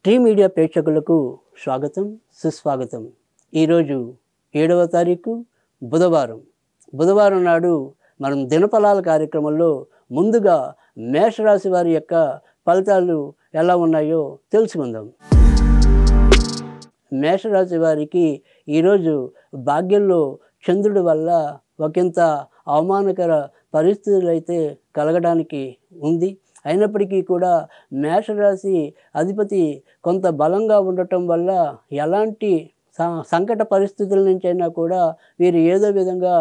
Tree media ప్రేక్షకులకు స్వాగతం సుస్వాగతం. ఈరోజు 7వ తారీఖు బుధవారం నాడు మనం దినఫలాల కార్యక్రమంలో ముందుగా మేషరాశి వారి యొక్క ఫలితాలు ఎలా ఉన్నాయో తెలుసుకుందాం. మేషరాశి వారికి ఈరోజు భాగ్యంలో చంద్రుడి వల్ల ఒకంత అవమానకర పరిస్థితులు అయితే కలగడానికి ఉంది. అయినప్పటికీ కూడా మేషరాశి అధిపతి కొంత బలంగా ఉండటం వల్ల ఎలాంటి సంకట పరిస్థితుల నుంచైనా కూడా వీరు ఏదో విధంగా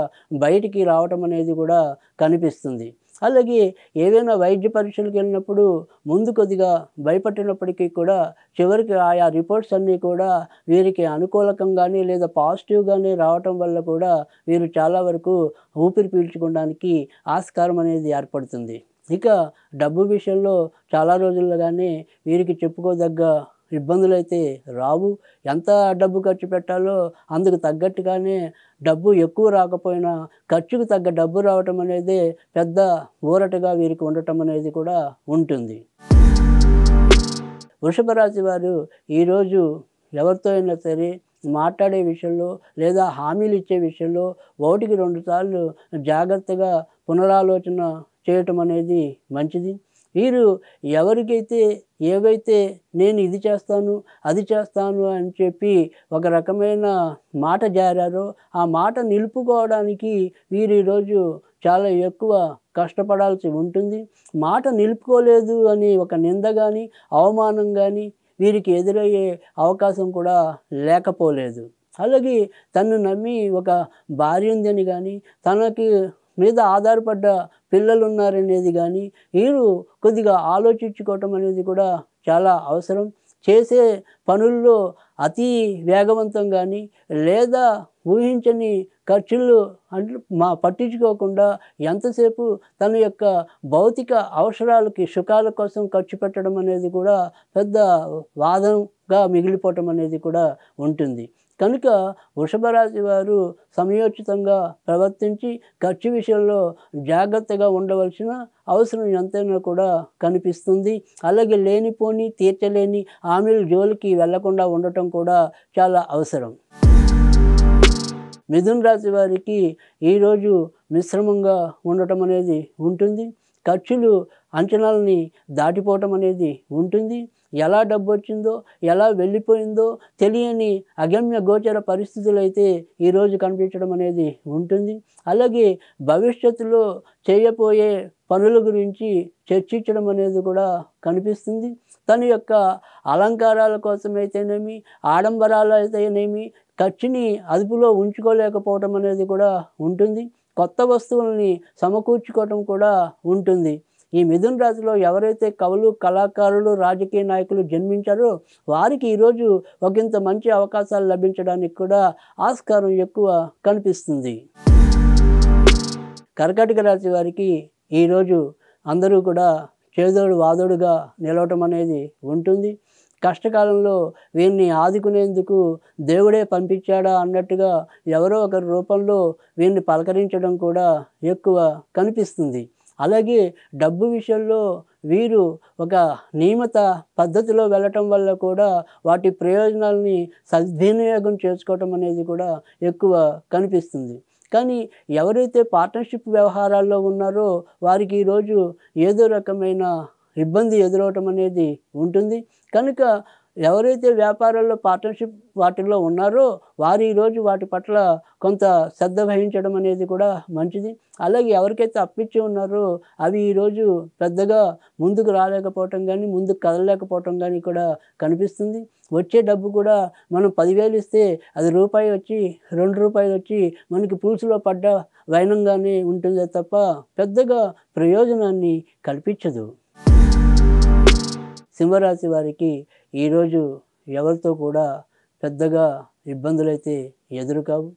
బయటికి రావటం అనేది కూడా కనిపిస్తుంది. అలాగే ఏవైనా వైద్య పరీక్షలకు వెళ్ళినప్పుడు ముందు కొద్దిగా భయపడినప్పటికీ కూడా చివరికి ఆయా రిపోర్ట్స్ అన్నీ కూడా వీరికి అనుకూలకంగానే లేదా పాజిటివ్గానే రావటం వల్ల కూడా వీరు చాలా వరకు ఊపిరి పీల్చుకోవడానికి ఆస్కారం అనేది ఏర్పడుతుంది. ఇక డబ్బు విషయంలో చాలా రోజులుగానే వీరికి చెప్పుకోదగ్గ ఇబ్బందులు అయితే రావు. ఎంత డబ్బు ఖర్చు పెట్టాలో అందుకు తగ్గట్టుగానే డబ్బు ఎక్కువ రాకపోయినా ఖర్చుకు తగ్గ డబ్బు రావటం అనేది పెద్ద ఊరటగా వీరికి ఉండటం అనేది కూడా ఉంటుంది. వృషభ రాశి వారు ఈరోజు ఎవరితో అయినా సరే మాట్లాడే విషయంలో లేదా హామీలు ఇచ్చే విషయంలో 1-2 సార్లు జాగ్రత్తగా పునరాలోచన చేయటం అనేది మంచిది. వీరు ఎవరికైతే ఏవైతే నేను ఇది చేస్తాను అది చేస్తాను అని చెప్పి ఒక రకమైన మాట జారారో ఆ మాట నిలుపుకోవడానికి వీరు ఈరోజు చాలా ఎక్కువ కష్టపడాల్సి ఉంటుంది. మాట నిలుపుకోలేదు అని ఒక నింద కానీ అవమానం కానీ వీరికి ఎదురయ్యే అవకాశం కూడా లేకపోలేదు. అలాగే తను నమ్మి ఒక భార్య ఉందని కానీ తనకి మీద ఆధారపడ్డ పిల్లలు ఉన్నారనేది కానీ వీరు కొద్దిగా ఆలోచించుకోవటం అనేది కూడా చాలా అవసరం. చేసే పనుల్లో అతి వేగవంతం కానీ లేదా ఊహించని ఖర్చులు పట్టించుకోకుండా ఎంతసేపు తన యొక్క భౌతిక అవసరాలకి సుఖాల కోసం ఖర్చు పెట్టడం అనేది కూడా పెద్ద వాదనగా మిగిలిపోవటం అనేది కూడా ఉంటుంది. కనుక వృషభ రాశి వారు సమయోచితంగా ప్రవర్తించి ఖర్చు విషయంలో జాగ్రత్తగా ఉండవలసిన అవసరం ఎంతైనా కూడా కనిపిస్తుంది. అలాగే లేనిపోని తీర్చలేని హామీల జోలికి వెళ్లకుండా ఉండటం కూడా చాలా అవసరం. మిథున రాశి వారికి ఈరోజు మిశ్రమంగా ఉండటం అనేది ఉంటుంది. ఖర్చులు అంచనాలని దాటిపోవటం అనేది ఉంటుంది. ఎలా డబ్బు వచ్చిందో ఎలా వెళ్ళిపోయిందో తెలియని అగమ్య గోచర పరిస్థితులు అయితే ఈరోజు కనిపించడం అనేది ఉంటుంది. అలాగే భవిష్యత్తులో చేయబోయే పనుల గురించి చర్చించడం అనేది కూడా కనిపిస్తుంది. తన యొక్క అలంకారాల కోసమైతేనేమి ఆడంబరాలు అయితేనేమి ఖర్చుని అదుపులో ఉంచుకోలేకపోవటం అనేది కూడా ఉంటుంది. కొత్త వస్తువుల్ని సమకూర్చుకోవటం కూడా ఉంటుంది. ఈ మిథున రాశిలో ఎవరైతే కవులు కళాకారులు రాజకీయ నాయకులు జన్మించారో వారికి ఈరోజు ఒకంత మంచి అవకాశాలు లభించడానికి కూడా ఆస్కారం ఎక్కువ కనిపిస్తుంది. కర్కాటక రాశి వారికి ఈరోజు అందరూ కూడా చేదోడు వాదోడుగా నిలవటం అనేది ఉంటుంది. కష్టకాలంలో వీరిని ఆదుకునేందుకు దేవుడే పంపించాడా అన్నట్టుగా ఎవరో ఒకరి రూపంలో వీరిని పలకరించడం కూడా ఎక్కువ కనిపిస్తుంది. అలాగే డబ్బు విషయంలో వీరు ఒక నియమిత పద్ధతిలో వెళ్ళటం వల్ల కూడా వాటి ప్రయోజనాలని సద్వినియోగం చేసుకోవటం అనేది కూడా ఎక్కువ కనిపిస్తుంది. కానీ ఎవరైతే పార్ట్నర్షిప్ వ్యవహారాల్లో ఉన్నారో వారికి ఈరోజు ఏదో రకమైన ఇబ్బంది ఎదురవటం అనేది ఉంటుంది. కనుక ఎవరైతే వ్యాపారాల్లో పార్ట్నర్షిప్ వాటిల్లో ఉన్నారో వారు ఈరోజు వాటి పట్ల కొంత శ్రద్ధ వహించడం అనేది కూడా మంచిది. అలాగే ఎవరికైతే అప్పిచ్చి ఉన్నారో అవి ఈరోజు పెద్దగా ముందుకు రాలేకపోవటం కానీ ముందుకు కదలలేకపోవటం కానీ కూడా కనిపిస్తుంది. వచ్చే డబ్బు కూడా మనం 10,000 ఇస్తే అది రూపాయి వచ్చి 2 రూపాయలు వచ్చి మనకి పులుసులో పడ్డ వైనంగానే ఉంటుందే తప్ప పెద్దగా ప్రయోజనాన్ని కల్పించదు. సింహరాశి వారికి ఈరోజు ఎవరితో కూడా పెద్దగా ఇబ్బందులైతే ఎదురుకావు.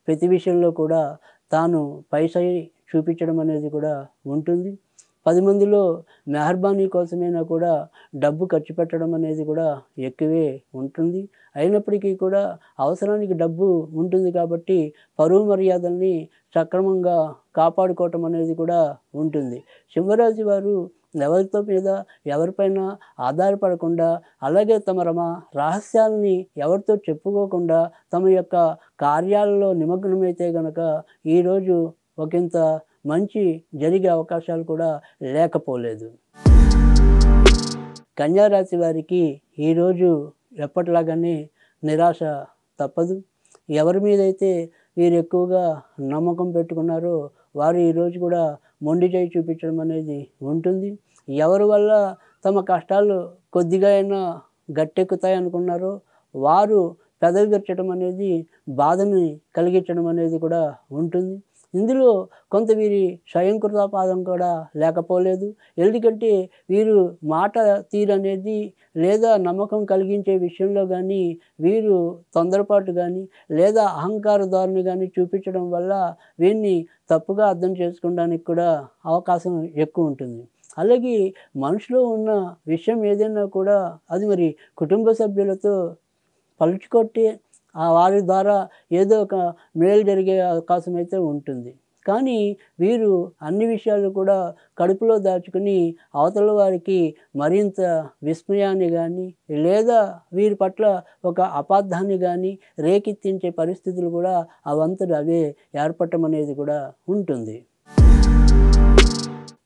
ప్రతి విషయంలో కూడా తాను పైసై చూపించడం అనేది కూడా ఉంటుంది. 10 మందిలో మెహర్బానీ కోసమైనా కూడా డబ్బు ఖర్చు పెట్టడం అనేది కూడా ఎక్కువే ఉంటుంది. అయినప్పటికీ కూడా అవసరానికి డబ్బు ఉంటుంది కాబట్టి పరువు మర్యాదల్ని సక్రమంగా కాపాడుకోవటం అనేది కూడా ఉంటుంది. సింహరాశి వారు ఎవరితో మీద ఎవరిపైన ఆధారపడకుండా, అలాగే తమ రహస్యాలని ఎవరితో చెప్పుకోకుండా తమ యొక్క కార్యాలలో నిమగ్నమైతే గనక ఈరోజు ఒకంత మంచి జరిగే అవకాశాలు కూడా లేకపోలేదు. కన్యా రాశి వారికి ఈరోజు ఎప్పటిలాగానే నిరాశ తప్పదు. ఎవరి మీదైతే వీరు ఎక్కువగా నమ్మకం పెట్టుకున్నారో వారు ఈరోజు కూడా మొండి చేయి చూపించడం అనేది ఉంటుంది. ఎవరి వల్ల తమ కష్టాలు కొద్దిగా అయినా గట్టెక్కుతాయి అనుకున్నారో వారు పెదవి విరచడం అనేది బాధని కలిగించడం అనేది కూడా ఉంటుంది. ఇందులో కొంత వీరి స్వయంకృతాపాదం కూడా లేకపోలేదు. ఎందుకంటే వీరు మాట తీరనేది లేదా నమ్మకం కలిగించే విషయంలో కానీ వీరు తొందరపాటు కానీ లేదా అహంకార ధోరణి కానీ చూపించడం వల్ల వీరిని తప్పుగా అర్థం చేసుకోవడానికి కూడా అవకాశం ఎక్కువ ఉంటుంది. అలాగే మనిషిలో ఉన్న విషయం ఏదైనా కూడా అది మరి కుటుంబ సభ్యులతో పలుచుకొట్టి వారి ద్వారా ఏదో ఒక మేలు జరిగే అవకాశం అయితే ఉంటుంది. కానీ వీరు అన్ని విషయాలు కూడా కడుపులో దాచుకుని అవతల వారికి మరింత విస్మయాన్ని కానీ లేదా వీరి పట్ల ఒక అపార్థాన్ని కానీ రేకెత్తించే పరిస్థితులు కూడా అవంతట అవే ఏర్పడటం అనేది కూడా ఉంటుంది.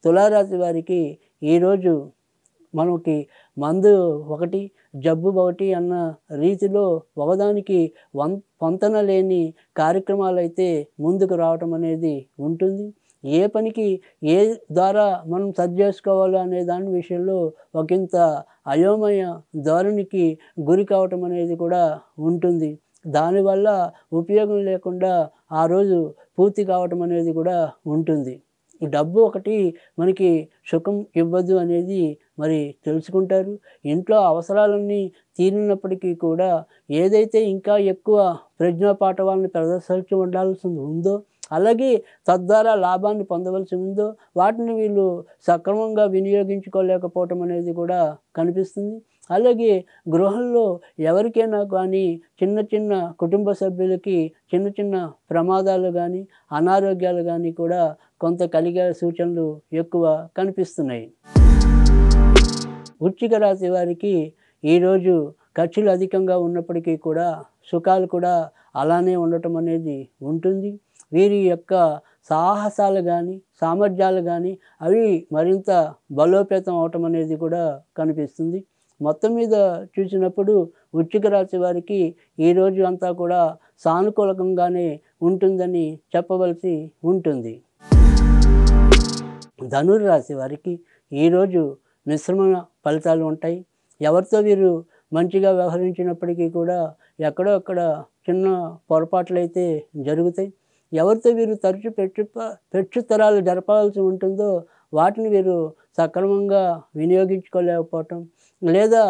తులారాశి వారికి ఈరోజు మనకి మందు ఒకటి జబ్బు ఒకటి అన్న రీతిలో ఒకదానికి పొంతన లేని కార్యక్రమాలు అయితే ముందుకు రావటం అనేది ఉంటుంది. ఏ పనికి ఏ ద్వారా మనం సరి చేసుకోవాలో అనే దాని విషయంలో ఒకంత అయోమయ ధోరణికి గురి కావటం అనేది కూడా ఉంటుంది. దానివల్ల ఉపయోగం లేకుండా ఆ రోజు పూర్తి కావటం అనేది కూడా ఉంటుంది. డబ్బు ఒకటి మనకి సుఖం ఇవ్వదు అనేది మరి తెలుసుకుంటారు. ఇంట్లో అవసరాలన్నీ తీరినప్పటికీ కూడా ఏదైతే ఇంకా ఎక్కువ ప్రజ్ఞాపాఠవాలను ప్రదర్శించి ఉండాల్సి ఉందో అలాగే తద్వారా లాభాన్ని పొందవలసి ఉందో వాటిని వీళ్ళు సక్రమంగా వినియోగించుకోలేకపోవటం అనేది కూడా కనిపిస్తుంది. అలాగే గృహంలో ఎవరికైనా కానీ చిన్న చిన్న కుటుంబ సభ్యులకి చిన్న చిన్న ప్రమాదాలు కానీ అనారోగ్యాలు కానీ కూడా కొంత కలిగే సూచనలు ఎక్కువ కనిపిస్తున్నాయి. వృశ్చిక రాశి వారికి ఈరోజు ఖర్చులు అధికంగా ఉన్నప్పటికీ కూడా సుఖాలు కూడా అలానే ఉండటం అనేది ఉంటుంది. వీరి యొక్క సాహసాలు కానీ సామర్థ్యాలు కానీ అవి మరింత బలోపేతం అవటం అనేది కూడా కనిపిస్తుంది. మొత్తం మీద చూసినప్పుడు వృశ్చిక రాశి వారికి ఈరోజు అంతా కూడా సానుకూలంగానే ఉంటుందని చెప్పవలసి ఉంటుంది. ధనుర్రాశి వారికి ఈరోజు మిశ్రమ ఫలితాలు ఉంటాయి. ఎవరితో వీరు మంచిగా వ్యవహరించినప్పటికీ కూడా ఎక్కడో అక్కడ చిన్న పొరపాట్లు అయితే జరుగుతాయి. ఎవరితో వీరు తరచు పెట్టుతరాలు జరపాల్సి ఉంటుందో వాటిని వీరు సక్రమంగా వినియోగించుకోలేకపోవటం లేదా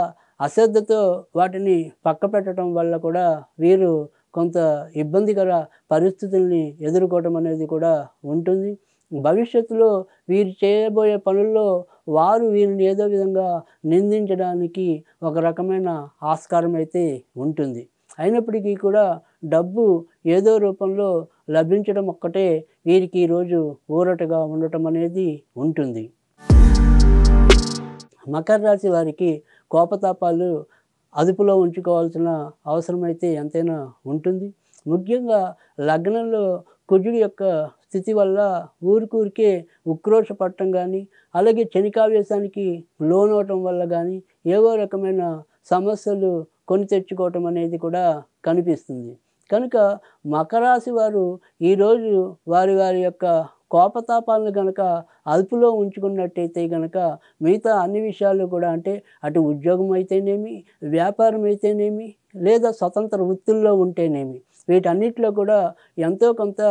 అశ్రద్ధతో వాటిని పక్క పెట్టడం వల్ల కూడా వీరు కొంత ఇబ్బందికర పరిస్థితుల్ని ఎదుర్కోవటం అనేది కూడా ఉంటుంది. భవిష్యత్తులో వీరు చేయబోయే పనుల్లో వారు వీరిని ఏదో విధంగా నిందించడానికి ఒక రకమైన ఆస్కారం అయితే ఉంటుంది. అయినప్పటికీ కూడా డబ్బు ఏదో రూపంలో లభించడం ఒక్కటే వీరికి ఈరోజు ఊరటగా ఉండటం అనేది ఉంటుంది. మకర రాశి వారికి కోపతాపాలు అదుపులో ఉంచుకోవాల్సిన అవసరం అయితే ఎంతైనా ఉంటుంది. ముఖ్యంగా లగ్నంలో కుజుడి యొక్క స్థితి వల్ల ఊరికే ఉక్రోషపడటం కానీ అలాగే క్షణికావేశానికి లోనవటం వల్ల కానీ ఏవో రకమైన సమస్యలు కొని తెచ్చుకోవటం అనేది కూడా కనిపిస్తుంది. కనుక మకర రాశి వారు ఈరోజు వారి యొక్క కోపతాపాలను కనుక అదుపులో ఉంచుకున్నట్టయితే కనుక మిగతా అన్ని విషయాలు కూడా అంటే అటు ఉద్యోగం అయితేనేమి వ్యాపారం అయితేనేమి లేదా స్వతంత్ర వృత్తుల్లో ఉంటేనేమి వీటన్నిటిలో కూడా ఎంతో కొంత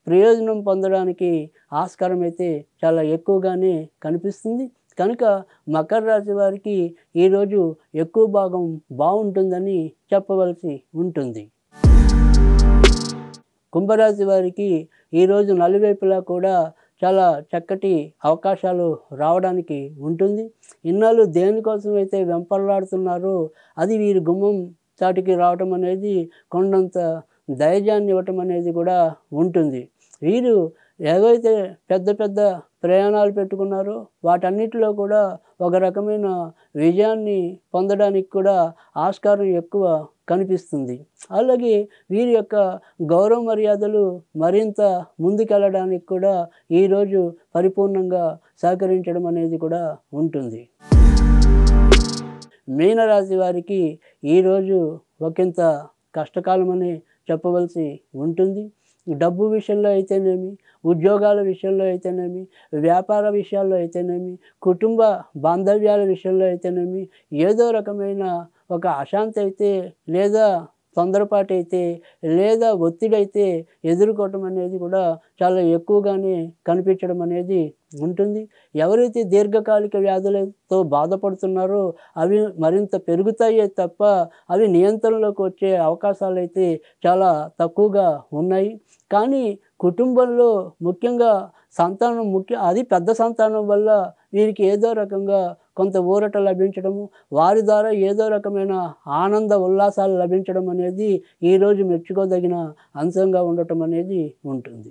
ప్రయోజనం పొందడానికి ఆస్కారం అయితే చాలా ఎక్కువగానే కనిపిస్తుంది. కనుక మకర రాశి వారికి ఈరోజు ఎక్కువ భాగం బాగుంటుందని చెప్పవలసి ఉంటుంది. కుంభరాశి వారికి ఈరోజు నలువైపులా కూడా చాలా చక్కటి అవకాశాలు రావడానికి ఉంటుంది. ఇన్నాళ్ళు దేనికోసం అయితే వెంపర్లాడుతున్నారో అది వీరి గుమ్మం చాటికి రావటం అనేది కొండంత ధైర్యాన్ని ఇవ్వటం అనేది కూడా ఉంటుంది. వీరు ఏవైతే పెద్ద పెద్ద ప్రయాణాలు పెట్టుకున్నారో వాటన్నిటిలో కూడా ఒక రకమైన విజయాన్ని పొందడానికి కూడా ఆస్కారం ఎక్కువ కనిపిస్తుంది. అలాగే వీరి యొక్క గౌరవ మర్యాదలు మరింత ముందుకెళ్ళడానికి కూడా ఈరోజు పరిపూర్ణంగా సహకరించడం అనేది కూడా ఉంటుంది. మీనరాశి వారికి ఈరోజు ఒకంత కష్టకాలమని చెప్పవలసి ఉంటుంది. డబ్బు విషయంలో అయితేనేమి, ఉద్యోగాల విషయంలో అయితేనేమి, వ్యాపార విషయాల్లో అయితేనేమి, కుటుంబ బాంధవ్యాల విషయంలో అయితేనేమి ఏదో రకమైన ఒక అశాంతి అయితే లేదా తొందరపాటైతే లేదా ఒత్తిడైతే ఎదుర్కోవటం అనేది కూడా చాలా ఎక్కువగానే కనిపించడం అనేది ఉంటుంది. ఎవరైతే దీర్ఘకాలిక వ్యాధులతో బాధపడుతున్నారో అవి మరింత పెరుగుతాయే తప్ప అవి నియంత్రణలోకి వచ్చే అవకాశాలైతే చాలా తక్కువగా ఉన్నాయి. కానీ కుటుంబంలో ముఖ్యంగా సంతానం అది పెద్ద సంతానం వల్ల వీరికి ఏదో రకంగా కొంత ఊరట లభించడము, వారి ద్వారా ఏదో రకమైన ఆనంద ఉల్లాసాలు లభించడం అనేది ఈరోజు మెచ్చుకోదగిన అంశంగా ఉండటం అనేది ఉంటుంది.